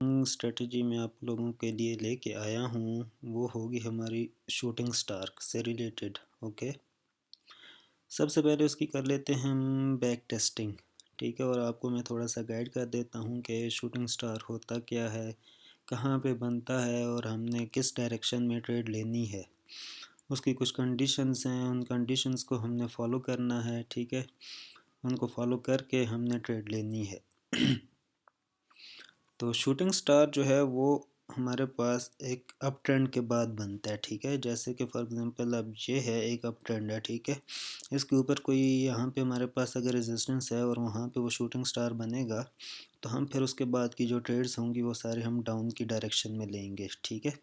Strategy मैं आप लोगों के लिए लेके आया हूँ वो होगी हमारी शूटिंग स्टार से रिलेटेड। ओके, सबसे पहले उसकी कर लेते हैं हम बैक टेस्टिंग। ठीक है, और आपको मैं थोड़ा सा गाइड कर देता हूँ कि शूटिंग स्टार होता क्या है, कहाँ पे बनता है और हमने किस डायरेक्शन में ट्रेड लेनी है। उसकी कुछ कंडीशंस हैं, उन कंडीशंस को हमने फॉलो करना है। ठीक है, उनको फॉलो करके हमने ट्रेड लेनी है। तो शूटिंग स्टार जो है वो हमारे पास एक अप ट्रेंड के बाद बनता है। ठीक है, जैसे कि फॉर एग्जांपल अब ये है एक अप ट्रेंड है। ठीक है, इसके ऊपर कोई यहाँ पे हमारे पास अगर रेजिस्टेंस है और वहाँ पे वो शूटिंग स्टार बनेगा तो हम फिर उसके बाद की जो ट्रेड्स होंगी वो सारे हम डाउन की डायरेक्शन में लेंगे। ठीक है,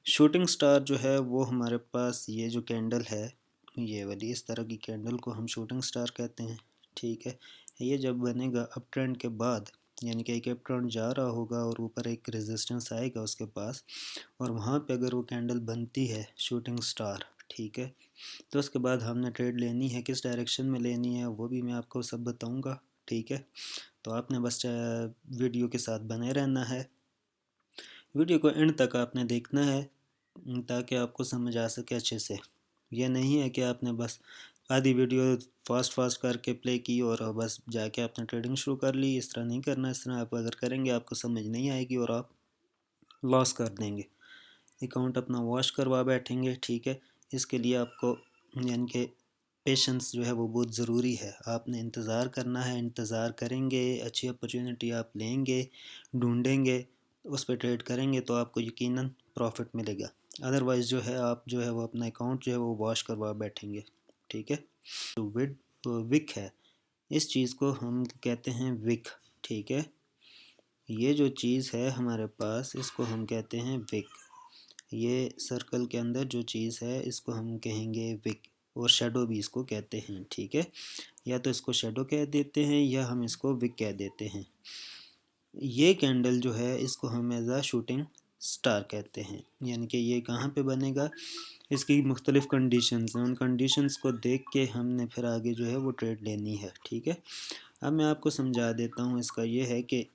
शूटिंग स्टार जो है वो हमारे पास ये जो कैंडल है, ये वाली इस तरह की कैंडल को हम शूटिंग स्टार कहते हैं। ठीक है, ये जब बनेगा अप ट्रेंड के बाद, यानी कि एक अप ट्रेंड जा रहा होगा और ऊपर एक रेजिस्टेंस आएगा उसके पास, और वहाँ पे अगर वो कैंडल बनती है शूटिंग स्टार, ठीक है, तो उसके बाद हमने ट्रेड लेनी है। किस डायरेक्शन में लेनी है वो भी मैं आपको सब बताऊँगा। ठीक है, तो आपने बस वीडियो के साथ बने रहना है। वीडियो को एंड तक आपने देखना है ताकि आपको समझ आ सके अच्छे से। ये नहीं है कि आपने बस आधी वीडियो फास्ट फास्ट करके प्ले की और बस जाके आपने ट्रेडिंग शुरू कर ली। इस तरह नहीं करना। इस तरह आप अगर करेंगे आपको समझ नहीं आएगी और आप लॉस कर देंगे, अकाउंट अपना वॉश करवा बैठेंगे। ठीक है, इसके लिए आपको यानी कि पेशेंस जो है वो बहुत ज़रूरी है। आपने इंतज़ार करना है, इंतज़ार करेंगे, अच्छी अपॉर्चुनिटी आप लेंगे, ढूंढेंगे, उस पर ट्रेड करेंगे तो आपको यकीनन प्रॉफिट मिलेगा। अदरवाइज़ जो है आप जो है वो अपना अकाउंट जो है वो वॉश करवा बैठेंगे। ठीक है, तो विक है, इस चीज़ को हम कहते हैं विक। ठीक है, ये जो चीज़ है हमारे पास इसको हम कहते हैं विक। ये सर्कल के अंदर जो चीज़ है इसको हम कहेंगे विक, और शेडो भी इसको कहते हैं। ठीक है, या तो इसको शेडो कह देते हैं या हम इसको विक कह देते हैं। ये कैंडल जो है इसको हम एज आ शूटिंग स्टार कहते हैं। यानी कि ये कहाँ पे बनेगा, इसकी मुख्तलिफ़ कंडीशंस हैं, उन कंडीशंस को देख के हमने फिर आगे जो है वो ट्रेड लेनी है। ठीक है, अब मैं आपको समझा देता हूँ। इसका ये है कि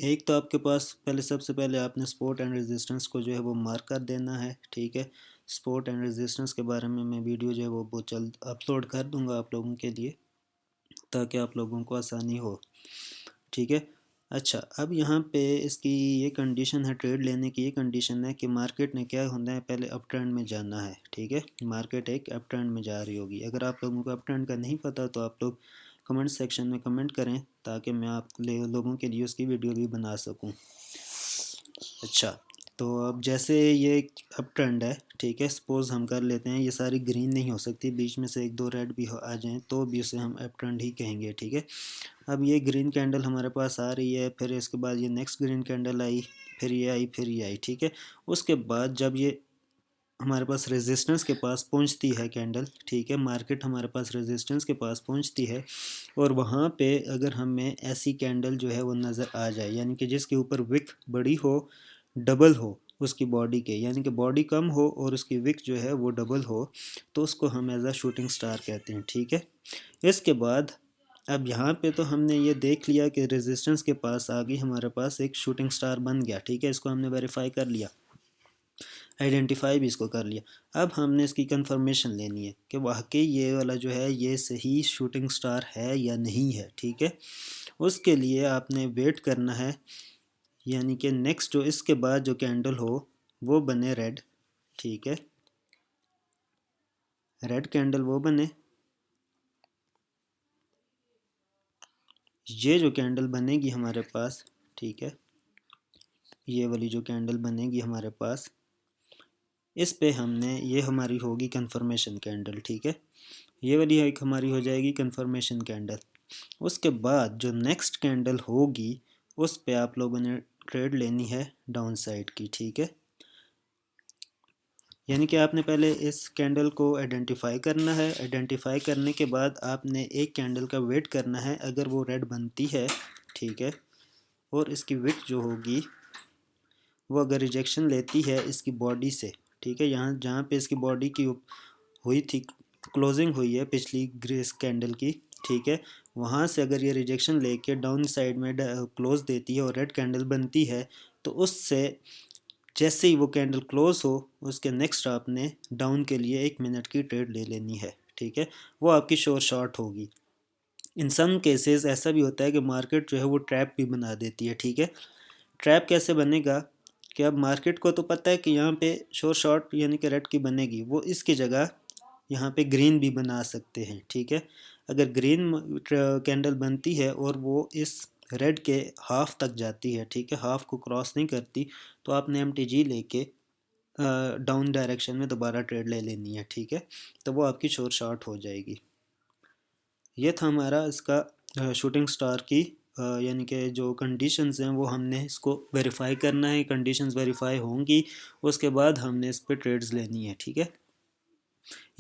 एक तो आपके पास सबसे पहले आपने सपोर्ट एंड रेजिस्टेंस को जो है वो मार्क कर देना है। ठीक है, सपोर्ट एंड रेजिस्टेंस के बारे में मैं वीडियो जो है वो बहुत जल्द अपलोड कर दूंगा आप लोगों के लिए, ताकि आप लोगों को आसानी हो। ठीक है, अच्छा, अब यहाँ पे इसकी ये कंडीशन है, ट्रेड लेने की ये कंडीशन है कि मार्केट ने क्या होना है, पहले अप ट्रेंड में जाना है। ठीक है, मार्केट एक अप ट्रेंड में जा रही होगी। अगर आप लोगों को अप ट्रेंड का नहीं पता तो आप लोग कमेंट सेक्शन में कमेंट करें ताकि मैं आप लोगों के लिए उसकी वीडियो भी बना सकूं। अच्छा, तो अब जैसे ये अप ट्रेंड है, ठीक है, सपोज़ हम कर लेते हैं ये सारी ग्रीन नहीं हो सकती, बीच में से एक दो रेड भी आ जाएं तो भी उसे हम अप ट्रेंड ही कहेंगे। ठीक है, अब ये ग्रीन कैंडल हमारे पास आ रही है, फिर इसके बाद ये नेक्स्ट ग्रीन कैंडल आई, फिर ये आई, फिर ये आई। ठीक है, उसके बाद जब ये हमारे पास रेजिस्टेंस के पास पहुंचती है कैंडल, ठीक है, मार्केट हमारे पास रेजिस्टेंस के पास पहुंचती है, और वहाँ पे अगर हमें ऐसी कैंडल जो है वो नज़र आ जाए, यानी कि जिसके ऊपर विक बड़ी हो, डबल हो उसकी बॉडी के, यानी कि बॉडी कम हो और उसकी विक जो है वो डबल हो, तो उसको हम एज आ शूटिंग स्टार कहते हैं। ठीक है, इसके बाद अब यहाँ पे तो हमने ये देख लिया कि रेजिस्टेंस के पास आ गई, हमारे पास एक शूटिंग स्टार बन गया। ठीक है, इसको हमने वेरीफाई कर लिया, आइडेंटिफाई भी इसको कर लिया। अब हमने इसकी कंफर्मेशन लेनी है कि वाकई ये वाला जो है ये सही शूटिंग स्टार है या नहीं है। ठीक है, उसके लिए आपने वेट करना है, यानी कि नेक्स्ट जो इसके बाद जो कैंडल हो वो बने रेड। ठीक है, रेड कैंडल वो बने, ये जो कैंडल बनेगी हमारे पास, ठीक है, ये वाली जो कैंडल बनेगी हमारे पास, इस पे हमने ये हमारी होगी कंफर्मेशन कैंडल। ठीक है, ये वाली एक हमारी हो जाएगी कंफर्मेशन कैंडल। उसके बाद जो नेक्स्ट कैंडल होगी उस पे आप लोगों ने ट्रेड लेनी है डाउन साइड की। ठीक है, यानी कि आपने पहले इस कैंडल को आइडेंटिफाई करना है, आइडेंटिफाई करने के बाद आपने एक कैंडल का वेट करना है, अगर वो रेड बनती है, ठीक है, और इसकी विड्थ जो होगी वो अगर रिजेक्शन लेती है इसकी बॉडी से, ठीक है, यहाँ जहाँ पे इसकी बॉडी की हुई थी, क्लोजिंग हुई है पिछली ग्रेस कैंडल की, ठीक है, वहाँ से अगर ये रिजेक्शन लेके डाउन साइड में क्लोज देती है और रेड कैंडल बनती है, तो उससे जैसे ही वो कैंडल क्लोज हो उसके नेक्स्ट आपने डाउन के लिए 1 मिनट की ट्रेड ले लेनी है, ठीक है। वो आपकी श्योर शॉर्ट होगी। इन सम केसेस ऐसा भी होता है कि मार्केट जो है वो ट्रैप भी बना देती है, ठीक है। ट्रैप कैसे बनेगा कि अब मार्केट को तो पता है कि यहाँ पे श्योर शॉर्ट यानी कि रेड की बनेगी, वो इसकी जगह यहाँ पे ग्रीन भी बना सकते हैं, ठीक है। अगर ग्रीन कैंडल बनती है और वो इस रेड के हाफ तक जाती है, ठीक है, हाफ को क्रॉस नहीं करती, तो आपने MTG लेके डाउन डायरेक्शन में दोबारा ट्रेड ले लेनी है, ठीक है। तो वो आपकी श्योर शॉर्ट हो जाएगी। ये था हमारा इसका शूटिंग स्टार की यानी कि जो कंडीशंस हैं वो हमने इसको वेरीफाई करना है। कंडीशंस वेरीफाई होंगी उसके बाद हमने इस पर ट्रेड्स लेनी है, ठीक है।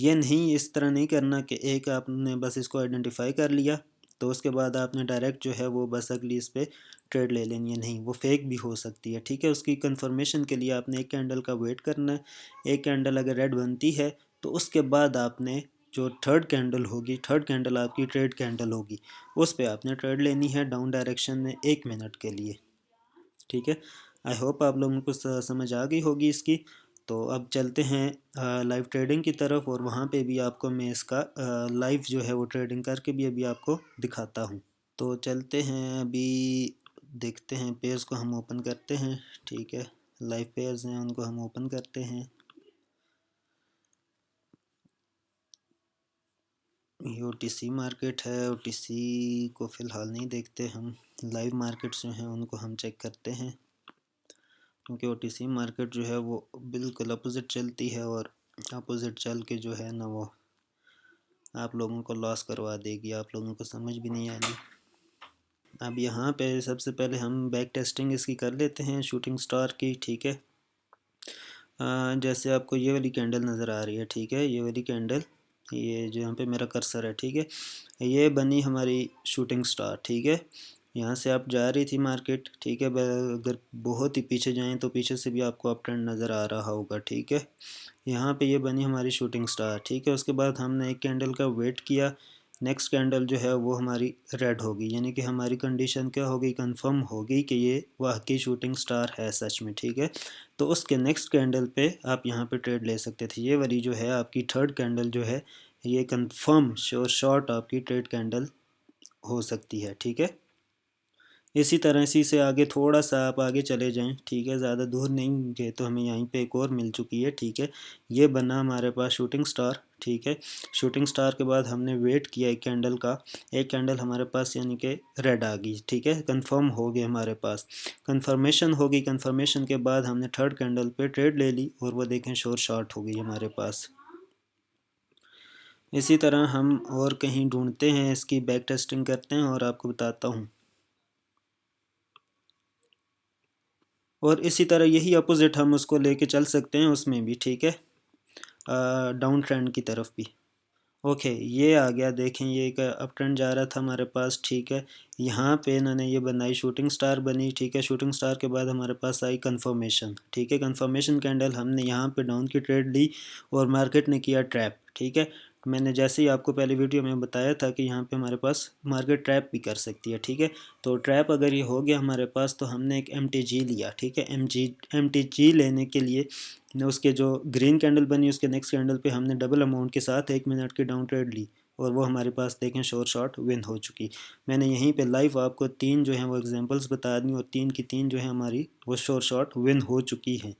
ये नहीं, इस तरह नहीं करना कि एक आपने बस इसको आइडेंटिफाई कर लिया तो उसके बाद आपने डायरेक्ट जो है वो बस अगली इस पर ट्रेड ले लेनी है। नहीं, वो फेक भी हो सकती है, ठीक है। उसकी कंफर्मेशन के लिए आपने एक कैंडल का वेट करना है। एक कैंडल अगर रेड बनती है तो उसके बाद आपने जो थर्ड कैंडल होगी, थर्ड कैंडल आपकी ट्रेड कैंडल होगी, उस पर आपने ट्रेड लेनी है डाउन डायरेक्शन में 1 मिनट के लिए, ठीक है। आई होप आप लोगों को समझ आ गई होगी इसकी। तो अब चलते हैं लाइव ट्रेडिंग की तरफ और वहाँ पे भी आपको मैं इसका लाइव जो है वो ट्रेडिंग करके भी अभी आपको दिखाता हूँ। तो चलते हैं अभी देखते हैं, पेयर्स को हम ओपन करते हैं, ठीक है। लाइव पेयर्स हैं उनको हम ओपन करते हैं। ये OTC मार्केट है, OTC को फ़िलहाल नहीं देखते हम, लाइव मार्केट्स जो हैं उनको हम चेक करते हैं, क्योंकि OTC मार्केट जो है वो बिल्कुल अपोजिट चलती है और अपोजिट चल के जो है ना वो आप लोगों को लॉस करवा देगी, आप लोगों को समझ भी नहीं आएगी। अब यहाँ पे सबसे पहले हम बैक टेस्टिंग इसकी कर लेते हैं शूटिंग स्टार की, ठीक है। जैसे आपको ये वाली कैंडल नज़र आ रही है, ठीक है, ये वाली कैंडल, ये जो यहाँ पे मेरा कर्सर है, ठीक है, ये बनी हमारी शूटिंग स्टार, ठीक है। यहाँ से आप जा रही थी मार्केट, ठीक है। अगर बहुत ही पीछे जाएं तो पीछे से भी आपको अप ट्रेंड नज़र आ रहा होगा, ठीक है। यहाँ पे ये बनी हमारी शूटिंग स्टार, ठीक है। उसके बाद हमने एक कैंडल का वेट किया, नेक्स्ट कैंडल जो है वो हमारी रेड होगी, यानी कि हमारी कंडीशन क्या होगी, कंफर्म होगी कि ये वाकई शूटिंग स्टार है सच में, ठीक है। तो उसके नेक्स्ट कैंडल पे आप यहाँ पे ट्रेड ले सकते थे। ये वाली जो है आपकी थर्ड कैंडल जो है ये कंफर्म श्योर शॉर्ट आपकी ट्रेड कैंडल हो सकती है, ठीक है। इसी तरह इसी से आगे थोड़ा सा आप आगे चले जाएं, ठीक है, ज़्यादा दूर नहीं गए तो हमें यहीं पे एक और मिल चुकी है, ठीक है। ये बना हमारे पास शूटिंग स्टार, ठीक है। शूटिंग स्टार के बाद हमने वेट किया एक कैंडल का, एक कैंडल हमारे पास यानी कि रेड आ गई, ठीक है, कंफर्म हो गया हमारे पास, कंफर्मेशन हो गई। कंफर्मेशन के बाद हमने थर्ड कैंडल पे ट्रेड ले ली और वो देखें श्योर शॉर्ट हो गई हमारे पास। इसी तरह हम और कहीं ढूंढते हैं, इसकी बैक टेस्टिंग करते हैं और आपको बताता हूँ। और इसी तरह यही अपोजिट हम उसको लेके चल सकते हैं उसमें भी, ठीक है, डाउन ट्रेंड की तरफ भी। ओके, ये आ गया, देखें ये एक अप ट्रेंड जा रहा था हमारे पास, ठीक है। यहाँ पे इन्होंने ये बनाई शूटिंग स्टार बनी, ठीक है। शूटिंग स्टार के बाद हमारे पास आई कंफर्मेशन, ठीक है। कंफर्मेशन कैंडल हमने यहाँ पे डाउन की ट्रेड ली और मार्केट ने किया ट्रैप, ठीक है। मैंने जैसे ही आपको पहले वीडियो में बताया था कि यहाँ पे हमारे पास मार्केट ट्रैप भी कर सकती है, ठीक है। तो ट्रैप अगर ये हो गया हमारे पास तो हमने एक MTG लिया, ठीक है। MTG लेने के लिए उसके जो ग्रीन कैंडल बनी उसके नेक्स्ट कैंडल पे हमने डबल अमाउंट के साथ 1 मिनट की डाउन ट्रेड ली और वो हमारे पास देखें श्योर शॉर्ट विन हो चुकी। मैंने यहीं पे लाइव आपको 3 जो हैं वो एग्जांपल्स बता दी और 3 की 3 जो है हमारी वो श्योर शॉर्ट विन हो चुकी हैं।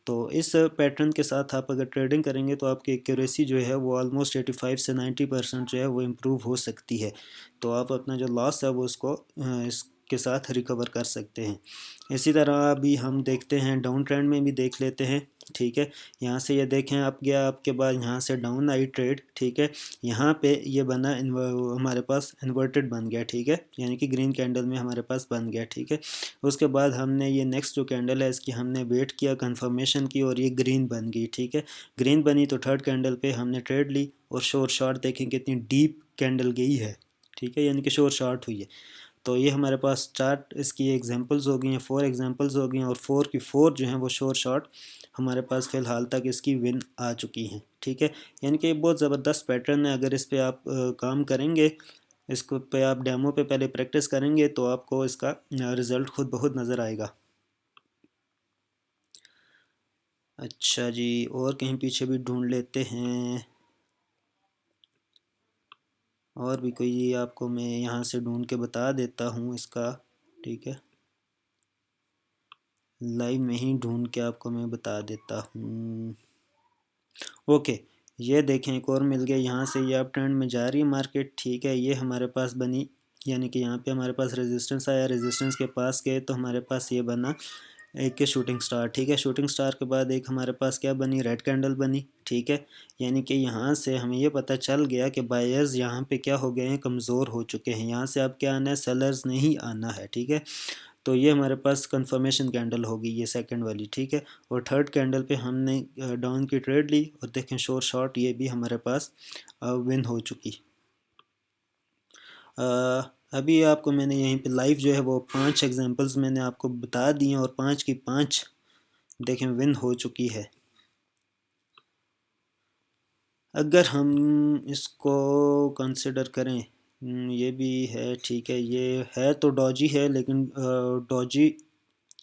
तो इस पैटर्न के साथ आप अगर ट्रेडिंग करेंगे तो आपकी एक्यूरेसी जो है वो ऑलमोस्ट 85 से 90% जो है वो इम्प्रूव हो सकती है। तो आप अपना जो लॉस है वो उसको इसके साथ रिकवर कर सकते हैं। इसी तरह अभी हम देखते हैं डाउन ट्रेंड में भी देख लेते हैं, ठीक है। यहाँ से ये देखें आप गया, आपके बाद यहाँ से डाउन आई ट्रेड, ठीक है। यहाँ पे ये बना हमारे पास इन्वर्टेड बन गया, ठीक है, यानी कि ग्रीन कैंडल में हमारे पास बन गया, ठीक है। उसके बाद हमने ये नेक्स्ट जो कैंडल है इसकी हमने वेट किया कंफर्मेशन की और ये ग्रीन बन गई, ठीक है। ग्रीन बनी तो थर्ड कैंडल पे हमने ट्रेड ली और श्योर शॉर्ट देखें कितनी डीप कैंडल गई है, ठीक है, यानी कि श्योर शॉर्ट हुई है। तो ये हमारे पास चार इसकी एग्जांपल्स हो गई हैं, 4 एग्जांपल्स हो गई हैं और 4 की 4 जो हैं वो श्योर शॉर्ट हमारे पास फ़िलहाल तक इसकी विन आ चुकी हैं, ठीक है। यानी कि ये बहुत ज़बरदस्त पैटर्न है, अगर इस पे आप काम करेंगे इसको पे आप डेमो पे पहले प्रैक्टिस करेंगे तो आपको इसका रिज़ल्ट खुद ब खुद नज़र आएगा। अच्छा जी, और कहीं पीछे भी ढूंढ लेते हैं, और भी कोई आपको मैं यहाँ से ढूंढ के बता देता हूँ इसका। ठीक है, लाइव में ही ढूंढ के आपको मैं बता देता हूँ। ओके, ये देखें एक और मिल गया। यहाँ से ये अब ट्रेंड में जा रही है मार्केट। ठीक है, ये हमारे पास बनी, यानी कि यहाँ पे हमारे पास रेजिस्टेंस आया, रेजिस्टेंस के पास गए तो हमारे पास ये बना एक के शूटिंग स्टार। ठीक है, शूटिंग स्टार के बाद एक हमारे पास क्या बनी, रेड कैंडल बनी। ठीक है, यानी कि यहाँ से हमें ये पता चल गया कि बायर्स यहाँ पे क्या हो गए हैं, कमज़ोर हो चुके हैं। यहाँ से अब क्या आना है, सेलर्स नहीं आना है। ठीक है, तो ये हमारे पास कंफर्मेशन कैंडल होगी, ये सेकंड वाली। ठीक है, और थर्ड कैंडल पे हमने डाउन की ट्रेड ली, और देखें शोर शॉर्ट ये भी हमारे पास विन हो चुकी। अभी आपको मैंने यहीं पे लाइव जो है वो 5 एग्जांपल्स मैंने आपको बता दी हैं, और 5 की 5 देखें विन हो चुकी है। अगर हम इसको कंसिडर करें, ये भी है। ठीक है, ये है तो डॉजी है, लेकिन डॉजी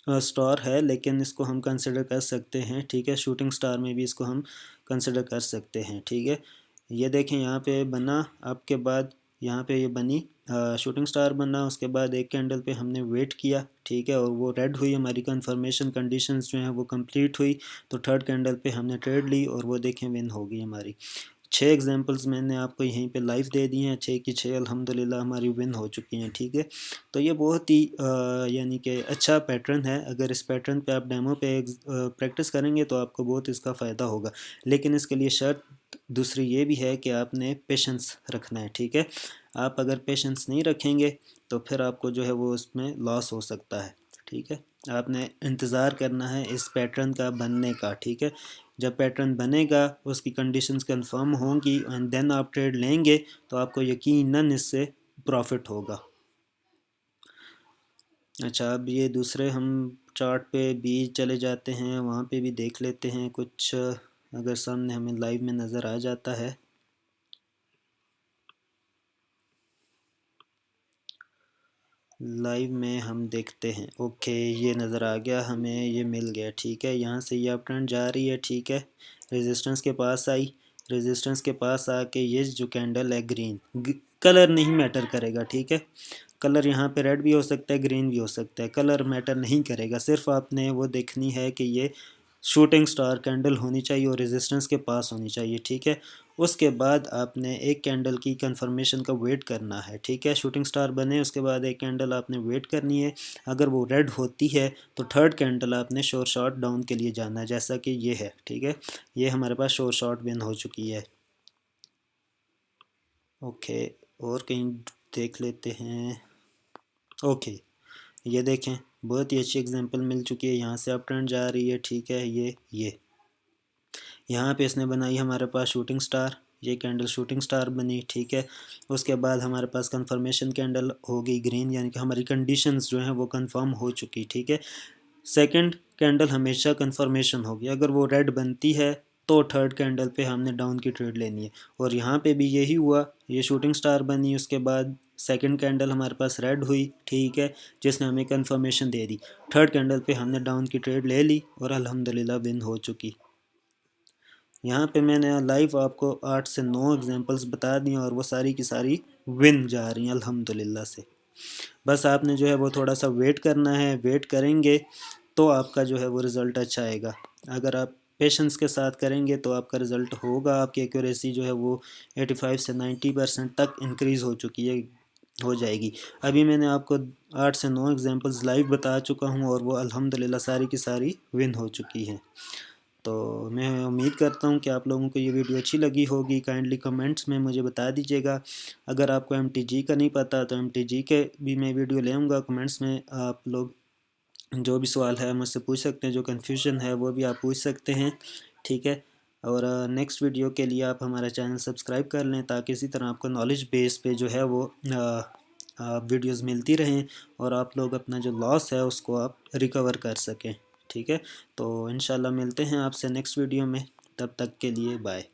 स्टार है, लेकिन इसको हम कंसिडर कर सकते हैं। ठीक है, शूटिंग स्टार में भी इसको हम कंसिडर कर सकते हैं। ठीक है, ये देखें यहाँ पे बना, आपके बाद यहाँ पे ये बनी शूटिंग स्टार बना, उसके बाद एक कैंडल पे हमने वेट किया। ठीक है, और वो रेड हुई, हमारी कंफर्मेशन कंडीशंस जो हैं वो कंप्लीट हुई, तो थर्ड कैंडल पे हमने ट्रेड ली, और वो देखें विन हो गई हमारी। 6 एग्जांपल्स मैंने आपको यहीं पे लाइव दे दिए हैं, 6 की 6 अल्हम्दुलिल्लाह हमारी विन हो चुकी हैं। ठीक है, तो ये बहुत ही यानी कि अच्छा पैटर्न है। अगर इस पैटर्न पे आप डेमो पे प्रैक्टिस करेंगे तो आपको बहुत इसका फ़ायदा होगा, लेकिन इसके लिए शर्त दूसरी ये भी है कि आपने पेशेंस रखना है। ठीक है, आप अगर पेशेंस नहीं रखेंगे तो फिर आपको जो है वो उसमें लॉस हो सकता है। ठीक है, आपने इंतज़ार करना है इस पैटर्न का बनने का। ठीक है, जब पैटर्न बनेगा, उसकी कंडीशंस कंफर्म होंगी, एंड देन आप ट्रेड लेंगे तो आपको यकीनन इससे प्रॉफिट होगा। अच्छा, अब ये दूसरे हम चार्ट पे भी चले जाते हैं, वहाँ पे भी देख लेते हैं कुछ, अगर सामने हमें लाइव में नज़र आ जाता है। लाइव में हम देखते हैं। ओके, ये नज़र आ गया हमें, ये मिल गया। ठीक है, यहाँ से ये अप ट्रेंड जा रही है। ठीक है, रेजिस्टेंस के पास आई, रेजिस्टेंस के पास आके ये जो कैंडल है ग्रीन, कलर नहीं मैटर करेगा। ठीक है, कलर यहाँ पे रेड भी हो सकता है, ग्रीन भी हो सकता है, कलर मैटर नहीं करेगा। सिर्फ आपने वो देखनी है कि ये शूटिंग स्टार कैंडल होनी चाहिए और रेजिस्टेंस के पास होनी चाहिए। ठीक है, उसके बाद आपने एक कैंडल की कंफर्मेशन का वेट करना है। ठीक है, शूटिंग स्टार बने, उसके बाद एक कैंडल आपने वेट करनी है। अगर वो रेड होती है तो थर्ड कैंडल आपने शोर शॉर्ट डाउन के लिए जाना है, जैसा कि ये है। ठीक है, ये हमारे पास शोर शॉर्ट विन हो चुकी है। ओके, और कहीं देख लेते हैं। ओके, ये देखें, बहुत ही अच्छी एग्जांपल मिल चुकी है। यहाँ से अप ट्रेंड जा रही है। ठीक है, ये यहाँ पे इसने बनाई हमारे पास शूटिंग स्टार, ये कैंडल शूटिंग स्टार बनी। ठीक है, उसके बाद हमारे पास कंफर्मेशन कैंडल हो गई ग्रीन, यानी कि हमारी कंडीशंस जो हैं वो कंफर्म हो चुकी। ठीक है, सेकंड कैंडल हमेशा कंफर्मेशन होगी, अगर वो रेड बनती है तो थर्ड कैंडल पे हमने डाउन की ट्रेड लेनी है, और यहाँ पे भी यही हुआ, ये शूटिंग स्टार बनी, उसके बाद सेकंड कैंडल हमारे पास रेड हुई। ठीक है, जिसने हमें कंफर्मेशन दे दी, थर्ड कैंडल पे हमने डाउन की ट्रेड ले ली, और अल्हम्दुलिल्लाह विन हो चुकी। यहाँ पे मैंने लाइव आपको 8 से 9 एग्जांपल्स बता दी, और वो सारी की सारी विन जा रही हैं अल्हम्दुलिल्लाह से। बस आपने जो है वो थोड़ा सा वेट करना है, वेट करेंगे तो आपका जो है वो रिज़ल्ट अच्छा आएगा। अगर आप पेशेंस के साथ करेंगे तो आपका रिज़ल्ट होगा, आपकी एक्यूरेसी जो है वो 85 से 90% तक इंक्रीज़ हो चुकी है, हो जाएगी। अभी मैंने आपको 8 से 9 एग्जांपल्स लाइव बता चुका हूँ, और वो अल्हम्दुलिल्लाह सारी की सारी विन हो चुकी हैं। तो मैं उम्मीद करता हूँ कि आप लोगों को ये वीडियो अच्छी लगी होगी। काइंडली कमेंट्स में मुझे बता दीजिएगा। अगर आपको MTG का नहीं पता तो MTG के भी मैं वीडियो ले आऊँगा। कमेंट्स में आप लोग जो भी सवाल है मुझसे पूछ सकते हैं, जो कन्फ्यूजन है वो भी आप पूछ सकते हैं। ठीक है, और नेक्स्ट वीडियो के लिए आप हमारा चैनल सब्सक्राइब कर लें, ताकि इसी तरह आपको नॉलेज बेस पे जो है वो वीडियोस मिलती रहें, और आप लोग अपना जो लॉस है उसको आप रिकवर कर सकें। ठीक है, तो इंशाल्लाह मिलते हैं आपसे नेक्स्ट वीडियो में, तब तक के लिए बाय।